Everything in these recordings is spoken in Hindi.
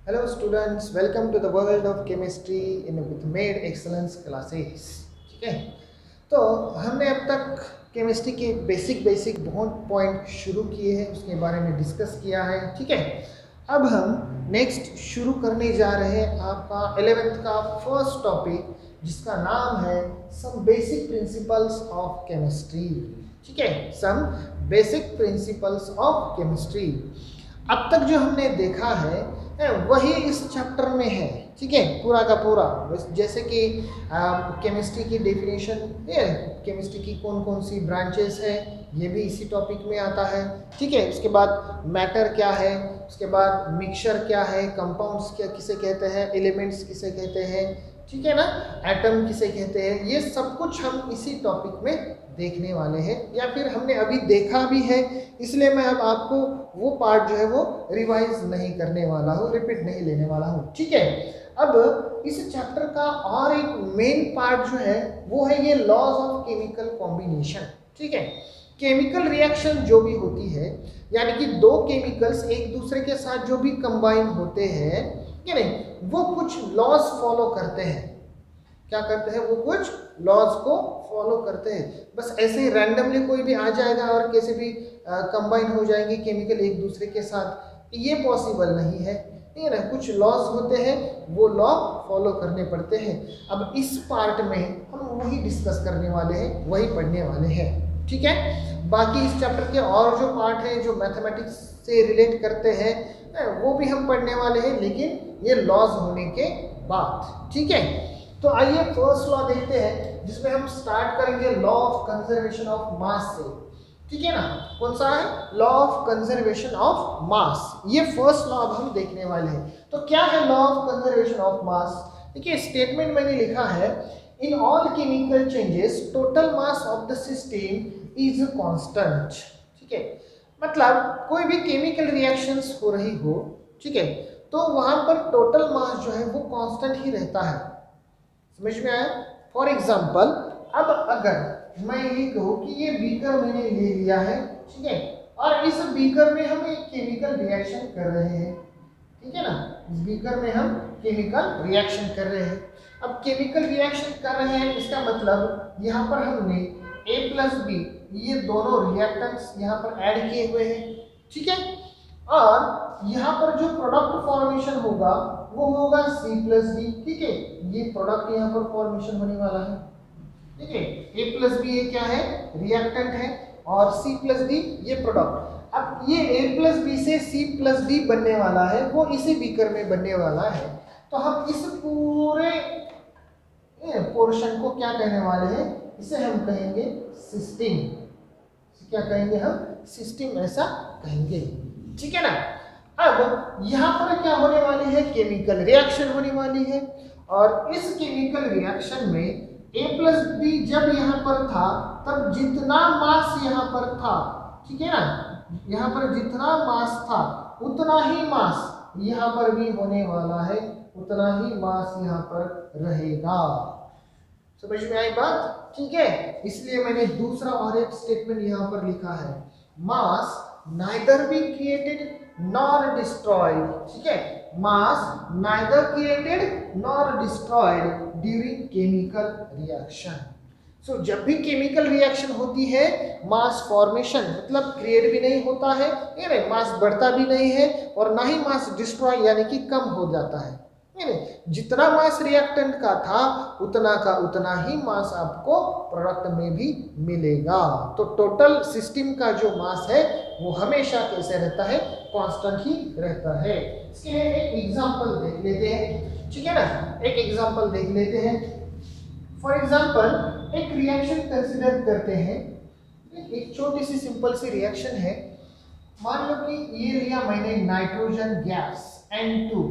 Hello students, welcome to the world of chemistry in with made excellence classes. ठीक है, तो हमने अब तक केमिस्ट्री के बेसिक बहुत पॉइंट शुरू किए हैं, उसके बारे में डिस्कस किया है. ठीक है, अब हम नेक्स्ट शुरू करने जा रहे हैं आपका 11th का फर्स्ट टॉपिक, जिसका नाम है some basic principles of chemistry. ठीक है, some basic principles of chemistry. अब तक जो हमने देखा है वही इस चैप्टर में है. ठीक है, पूरा का पूरा, जैसे कि केमिस्ट्री की डेफिनेशन, केमिस्ट्री की कौन कौन सी ब्रांचेस है, ये भी इसी टॉपिक में आता है. ठीक है, उसके बाद मैटर क्या है, उसके बाद मिक्सचर क्या है, कंपाउंड्स क्या किसे कहते हैं, एलिमेंट्स किसे कहते हैं, ठीक है ना, एटम किसे कहते हैं, ये सब कुछ हम इसी टॉपिक में देखने वाले हैं, या फिर हमने अभी देखा भी है, इसलिए मैं अब आपको वो पार्ट जो है वो रिवाइज नहीं करने वाला हूँ, रिपीट नहीं लेने वाला हूँ. ठीक है, अब इस चैप्टर का और एक मेन पार्ट जो है वो है ये लॉज ऑफ केमिकल कॉम्बिनेशन. ठीक है, केमिकल रिएक्शन जो भी होती है, यानी कि दो केमिकल्स एक दूसरे के साथ जो भी कंबाइन होते हैं, या नहीं, वो कुछ लॉज फॉलो करते हैं. क्या करते हैं? वो कुछ लॉज को फॉलो करते हैं. बस ऐसे ही रैंडमली कोई भी आ जाएगा और कैसे भी कंबाइन हो जाएंगे केमिकल एक दूसरे के साथ, ये पॉसिबल नहीं है. ठीक है ना, कुछ लॉज होते हैं, वो लॉ फॉलो करने पड़ते हैं. अब इस पार्ट में हम वही डिस्कस करने वाले हैं, वही पढ़ने वाले हैं. ठीक है, बाकी इस चैप्टर के और जो पार्ट हैं जो मैथमेटिक्स से रिलेट करते हैं वो भी हम पढ़ने वाले हैं, लेकिन ये लॉज होने के बाद. ठीक है, तो आइए फर्स्ट लॉ देखते हैं, जिसमें हम स्टार्ट करेंगे law of conservation of mass से. ठीक है ना, कौन सा है? Law of conservation of mass. ये फर्स्ट लॉ अब हम देखने वाले हैं. तो क्या है law of conservation of mass? देखिए, स्टेटमेंट मैंने लिखा है, in all chemical changes total mass of the system is constant. ठीक है, मतलब कोई भी केमिकल रिएक्शंस हो रही हो, ठीक है, तो वहां पर टोटल मास जो है वो कांस्टेंट ही रहता है. समझ में आया? फॉर एग्जाम्पल, अब अगर मैं ये कहूँ कि ये बीकर मैंने ले लिया है, ठीक है, और इस बीकर में हम एक केमिकल रिएक्शन कर रहे हैं. ठीक है ना, इस बीकर में हम केमिकल रिएक्शन कर रहे हैं. अब केमिकल रिएक्शन कर रहे हैं, इसका मतलब यहाँ पर हमने A प्लस बी, ये दोनों रिएक्टेंट्स यहाँ पर ऐड किए हुए हैं. ठीक है, और यहाँ पर जो प्रोडक्ट फॉर्मेशन होगा वो होगा C प्लस डी. ठीक है, ये प्रोडक्ट यहाँ पर फॉर्मेशन होने वाला है. ठीक है, A प्लस बी ये क्या है? रिएक्टेंट है, और C प्लस डी ये प्रोडक्ट. अब ये A प्लस बी से C प्लस डी बनने वाला है, वो इसी बीकर में बनने वाला है. तो हम इस पूरे पोर्शन को क्या कहने वाले हैं? इसे हम कहेंगे सिस्टम. क्या कहेंगे हम? सिस्टम ऐसा कहेंगे. ठीक है ना. अब यहाँ पर क्या होने वाली है? केमिकल रिएक्शन होने वाली है, और इस केमिकल रिएक्शन में A प्लस बी जब यहाँ पर था, तब जितना मास यहाँ पर था, ठीक है ना, यहाँ पर जितना मास था उतना ही मास यहाँ पर भी होने वाला है, उतना ही मास यहाँ पर रहेगा. समझ में आई बात? ठीक है, इसलिए मैंने दूसरा और एक स्टेटमेंट यहाँ पर लिखा है, mass neither be created nor destroyed. ठीक है, mass neither created nor destroyed during chemical reaction. So जब भी केमिकल रिएक्शन होती है, मास फॉर्मेशन मतलब क्रिएट भी नहीं होता है, यानी मास बढ़ता भी नहीं है, और ना ही मास डिस्ट्रॉय यानी कि कम हो जाता है. जितना मास रिएक्टेंट का था उतना का उतना ही मास आपको प्रोडक्ट में भी मिलेगा. तो टोटल सिस्टम का जो मास है वो हमेशा कैसे रहता है? कांस्टेंट ही रहता है. इसके लिए एक एग्जांपल देख लेते हैं. ठीक है ना, एक एग्जांपल देख लेते हैं. फॉर एग्जांपल, एक रिएक्शन कंसीडर करते हैं. एक छोटी सी सिंपल सी रिएक्शन है. मान लो कि ये लिया मैंने नाइट्रोजन गैस N2,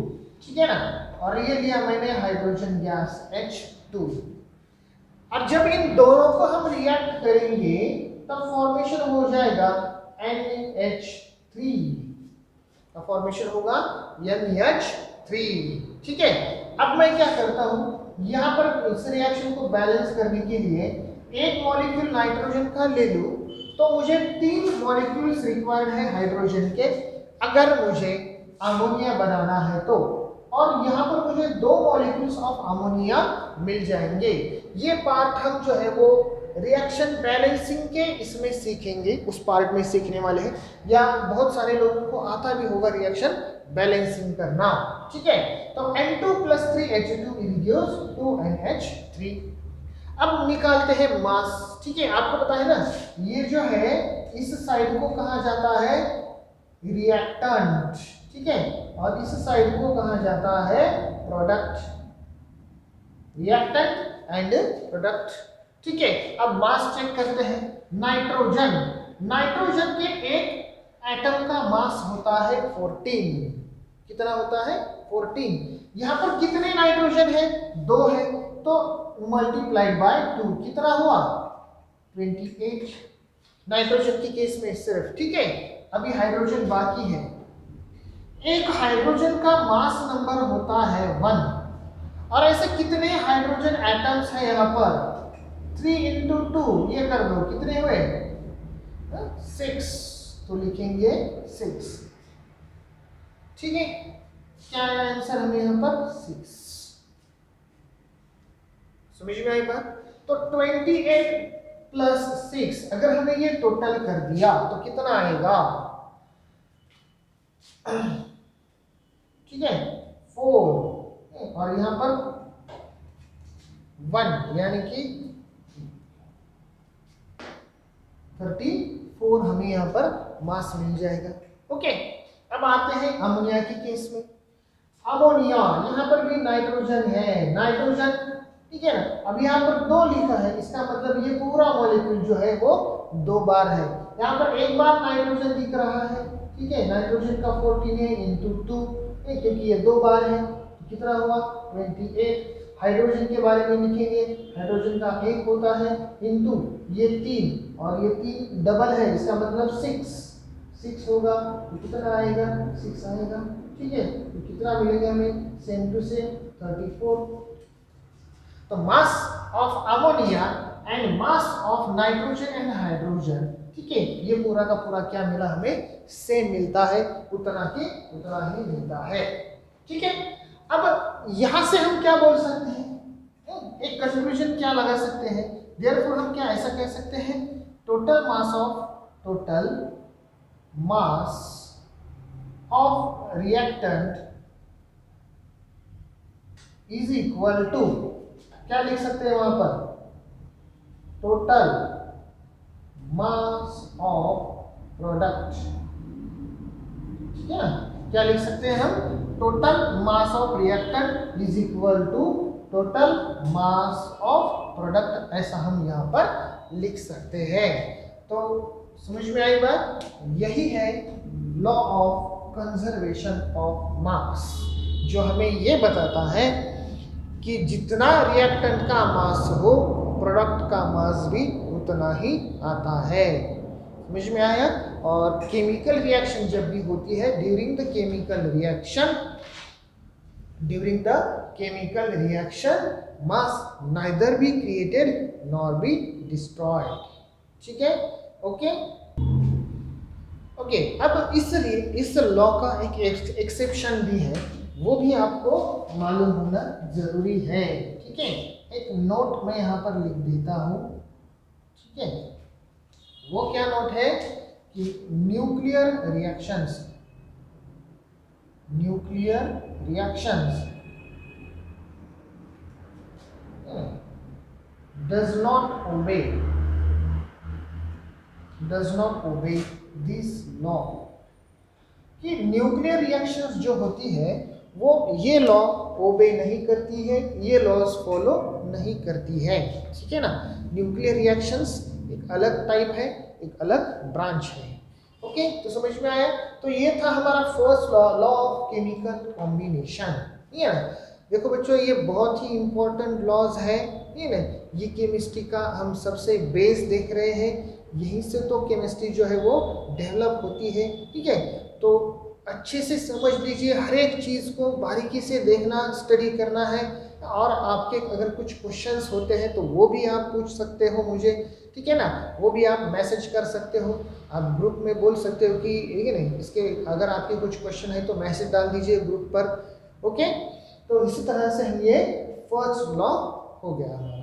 ठीक है ना, और ये लिया मैंने हाइड्रोजन गैस H2. और जब इन दोनों को हम रिएक्ट करेंगे तब फॉर्मेशन हो जाएगा NH3. का फॉर्मेशन होगा NH3. ठीक है, अब मैं क्या करता हूं, यहाँ पर इस रिएक्शन को बैलेंस करने के लिए एक मॉलिक्यूल नाइट्रोजन का ले लूं, तो मुझे 3 मॉलिक्यूल्स रिक्वायर्ड है हाइड्रोजन के, अगर मुझे अमोनिया बनाना है तो, और यहाँ पर मुझे 2 मॉलिक्यूल्स ऑफ अमोनिया मिल जाएंगे। ये पार्ट हम जो है वो रिएक्शन बैलेंसिंग के इसमें सीखेंगे, उस पार्ट में सीखने वाले हैं, या बहुत सारे लोगों को आता भी होगा रिएक्शन बैलेंसिंग करना। ठीक है, तो N2+3H2 gives 2NH3। अब निकालते हैं मास। ठीक है, आपको पता है ना, ये जो है इस साइड को कहा जाता है रिएक्टेंट, ठीक है, और इस साइड को कहा जाता है प्रोडक्ट, रिएक्टेंट एंड प्रोडक्ट। ठीक है, अब मास चेक करते हैं। नाइट्रोजन के एक एटम का मास होता है 14। कितना होता है? 14। यहाँ पर कितने नाइट्रोजन है? 2 है, तो मल्टीप्लाइड बाय 2 कितना हुआ? 28 नाइट्रोजन के केस में सिर्फ। ठीक है, अभी हाइड्रोजन बाकी है। एक हाइड्रोजन का मास नंबर होता है 1, और ऐसे कितने हाइड्रोजन एटम्स है यहाँ पर? 3 × 2, ये कर दो, कितने हुए? 6, तो लिखेंगे 6। ठीक है, क्या है आंसर हमें यहाँ पर? 6। समझ में आई बात? तो 28 + 6 अगर हमें ये टोटल कर दिया तो कितना आएगा? ठीक है, 4, और यहाँ पर 1, यानी कि 34 हमें यहाँ पर मास मिल जाएगा। ओके, अब आते हैं अमोनिया के केस में। अमोनिया, यहाँ पर भी नाइट्रोजन है, नाइट्रोजन, ठीक है ना। अब यहाँ पर 2 लिखा है, इसका मतलब ये पूरा मॉलिक्यूल जो है वो 2 बार है। यहाँ पर एक बार नाइट्रोजन दिख रहा है, ठीक है, नाइट्रोजन का 14 है × 2, क्योंकि ये 2 बार है, तो कितना हुआ? 28। हाइड्रोजन के बारे में लिखेंगे, हाइड्रोजन का 1 होता है इंटू ये 3, और ये 3 डबल है, इसका मतलब 6 होगा, तो कितना आएगा? 6 आएगा। ठीक है, तो कितना मिलेगा हमें? Same to same 34। तो mass of ammonia and mass of nitrogen and hydrogen, ठीक है, ये पूरा का पूरा क्या मिला हमें? सेम मिलता है, उतना ही मिलता है। ठीक है, अब यहां से हम क्या बोल सकते हैं? एक कंक्लूजन क्या लगा सकते हैं? देयरफॉर हम क्या ऐसा कह सकते हैं? Total mass of reactant is equal to, क्या लिख सकते हैं वहां पर? Total mass of product. ठीक है ना, क्या लिख सकते हैं हम? Total mass of reactant is equal to total mass of product, ऐसा हम यहाँ पर लिख सकते हैं। तो समझ में आई बात? यही है law of conservation of mass, जो हमें ये बताता है कि जितना रिएक्टेंट का मास हो, प्रोडक्ट का मास भी उतना ही आता है। समझ में आया? और केमिकल रिएक्शन जब भी होती है, during the chemical reaction mass neither be created nor be destroyed. ठीक है, ओके। अब इस लॉ का एक एक्सेप्शन भी है, वो भी आपको मालूम होना जरूरी है। ठीक है, एक नोट मैं यहाँ पर लिख देता हूँ। ठीक है, वो क्या नोट है कि nuclear reactions does not obey this law, कि न्यूक्लियर रिएक्शंस जो होती है वो ये लॉ ओबे नहीं करती है, ये लॉज फॉलो नहीं करती है। ठीक है ना, न्यूक्लियर रिएक्शंस एक अलग टाइप है, एक अलग ब्रांच है। ओके, तो समझ में आया? तो ये था हमारा first law of chemical combination. ये ना, देखो बच्चों, ये बहुत ही इंपॉर्टेंट लॉज है, ये ना, ये केमिस्ट्री का हम सबसे बेस देख रहे हैं, यहीं से तो केमिस्ट्री जो है वो डेवलप होती है। ठीक है, तो अच्छे से समझ लीजिए, हर एक चीज़ को बारीकी से देखना, स्टडी करना है। और आपके अगर कुछ क्वेश्चंस होते हैं तो वो भी आप पूछ सकते हो मुझे, ठीक है ना। वो भी आप मैसेज कर सकते हो, आप ग्रुप में बोल सकते हो कि ठीक है नहीं, इसके अगर आपके कुछ क्वेश्चन है तो मैसेज डाल दीजिए ग्रुप पर। ओके, तो इसी तरह से हम ये फर्स्ट ब्लॉक हो गया हमारा।